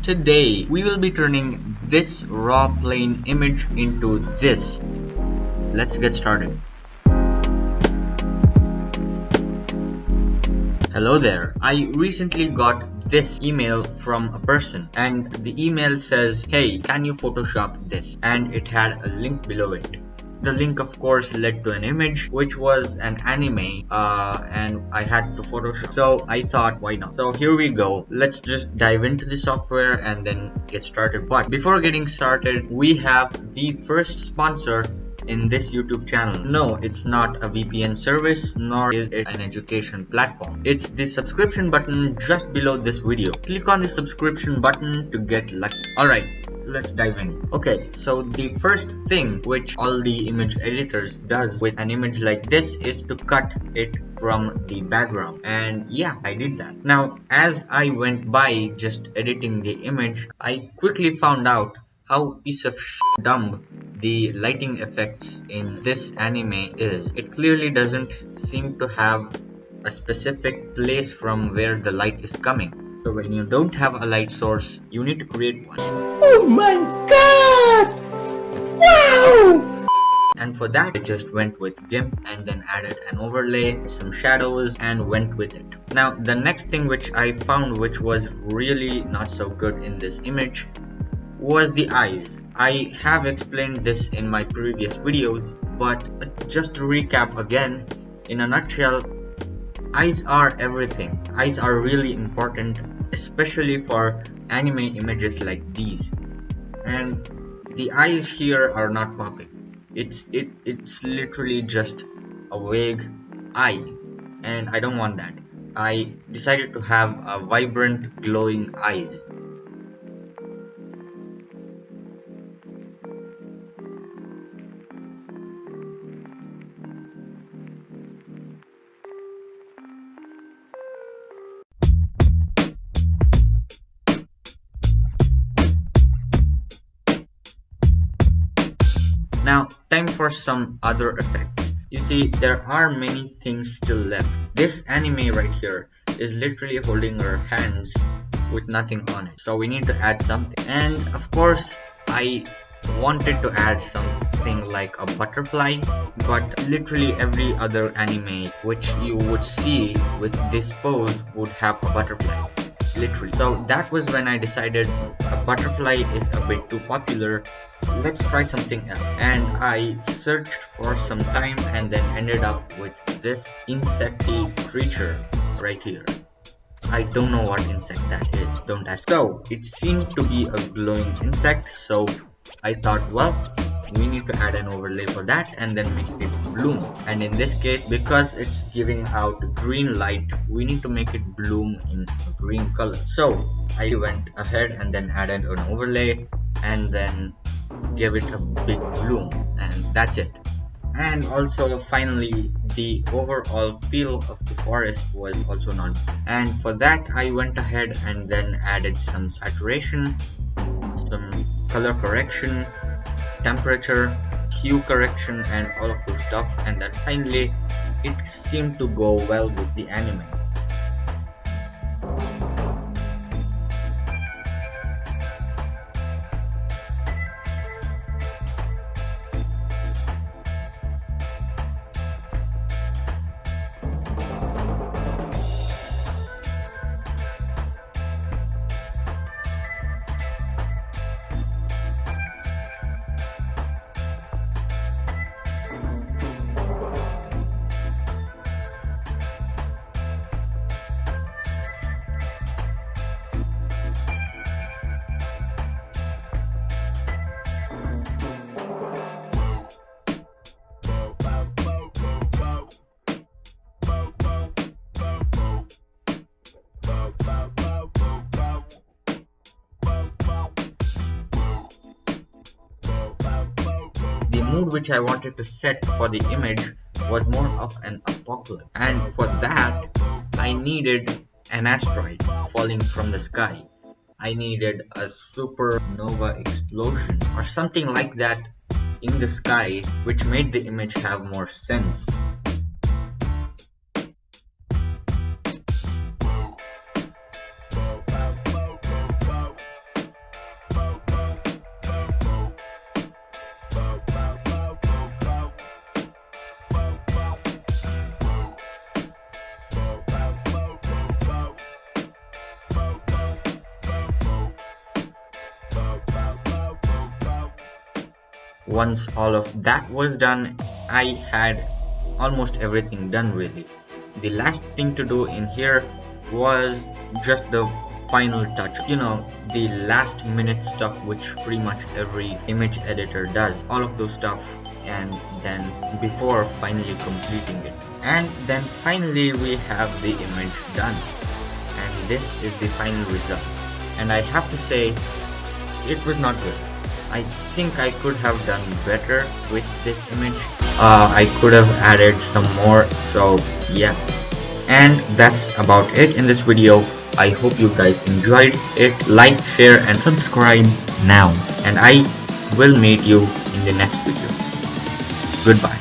Today we will be turning this raw plain image into this. Let's get started. Hello there. I recently got this email from a person and the email says, hey, can you Photoshop this? And it had a link below it. The link of course led to an image which was an anime and I had to Photoshop. So I thought, why not? So here we go. Let's just dive into the software and then get started. But before getting started, we have the first sponsor in this YouTube channel. No, it's not a VPN service, nor is it an education platform. It's the subscription button just below this video. Click on the subscription button to get lucky. Alright, let's dive in. Okay, so the first thing which all the image editors does with an image like this is to cut it from the background, and yeah, I did that. Now as I went by just editing the image, I quickly found out how piece of dumb the lighting effects in this anime is. It clearly doesn't seem to have a specific place from where the light is coming. So when you don't have a light source, you need to create one. Oh my god! Wow! And for that, I just went with GIMP and then added an overlay, some shadows, and went with it. Now, the next thing which I found which was really not so good in this image was the eyes. I have explained this in my previous videos, but just to recap again, in a nutshell, eyes are everything. Eyes are really important, especially for anime images like these. And the eyes here are not popping. It's literally just a vague eye, and I don't want that. I decided to have a vibrant, glowing eyes. Now, time for some other effects. You see, there are many things still left. This anime right here is literally holding her hands with nothing on it. So we need to add something. And of course, I wanted to add something like a butterfly, but literally every other anime which you would see with this pose would have a butterfly. Literally. So that was when I decided a butterfly is a bit too popular. Let's try something else. And I searched for some time and then ended up with this insecty creature right here. I don't know what insect that is, don't ask. So it seemed to be a glowing insect, so I thought, well, we need to add an overlay for that and then make it bloom. And in this case, because it's giving out green light, we need to make it bloom in a green color. So I went ahead and then added an overlay and then give it a big bloom, and that's it. And also finally, the overall feel of the forest was also not good. And for that, I went ahead and then added some saturation, some color correction, temperature, hue correction, and all of this stuff. And then finally, it seemed to go well with the anime. The mood which I wanted to set for the image was more of an apocalypse, and for that I needed an asteroid falling from the sky. I needed a supernova explosion or something like that in the sky, which made the image have more sense. once all of that was done, I had almost everything done really. The last thing to do in here was just the final touch, the last minute stuff which pretty much every image editor does, all of those stuff, and then before finally completing it. And then finally we have the image done, and this is the final result. And I have to say, it was not good. I think I could have done better with this image. I could have added some more, so yeah. And that's about it in this video. I hope you guys enjoyed it. Like, share and subscribe now, and I will meet you in the next video. Goodbye.